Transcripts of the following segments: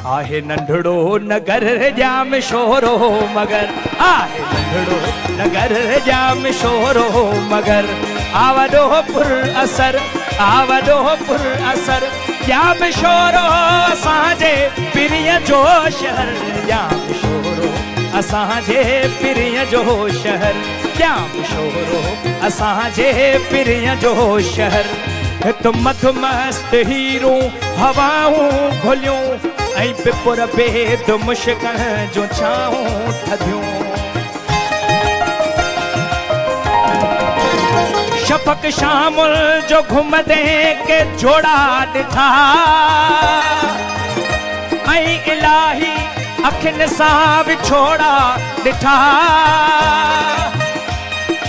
आहे नंढड़ो नगर जाम शोरो मगर, आहे नंढड़ो नगर जाम शोरो मगर, आवडो पुर असर, आवडो पुर असर, जाम शोरो असांजे पिरीअ जो शहर, जाम शोरो असांजे पिरीअ जो शहर, जाम शोरो असांजे पिरीअ जो शहर। हित मधु मस्त हीरो हवाऊं घुलियूं ऐं पिपुर बेद मुश्क जो छाऊं थधियूं। शफ़क़ शामुल जो घुमदे के जोड़ा ॾिठा ऐं इलाही अखियुनि सां विछोड़ा ॾिठा,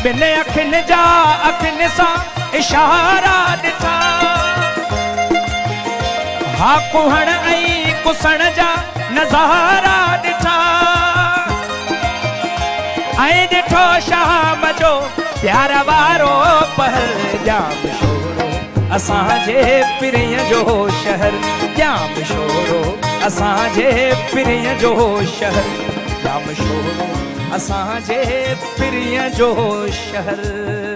ॿिनि अखियुनि जा अखियुनि सां इशारा ॾिठा, हा कुहण ऐं कुसण जा नज़ारा ॾिठा, ऐं ॾिठो शाम जो प्यार वारो पहर, जाम शोरो असांजे पिरीअ जो शहर, जाम शोरो असांजे पिरीअ जो शहर, जाम शोरो असांजे पिरीअ जो शहर।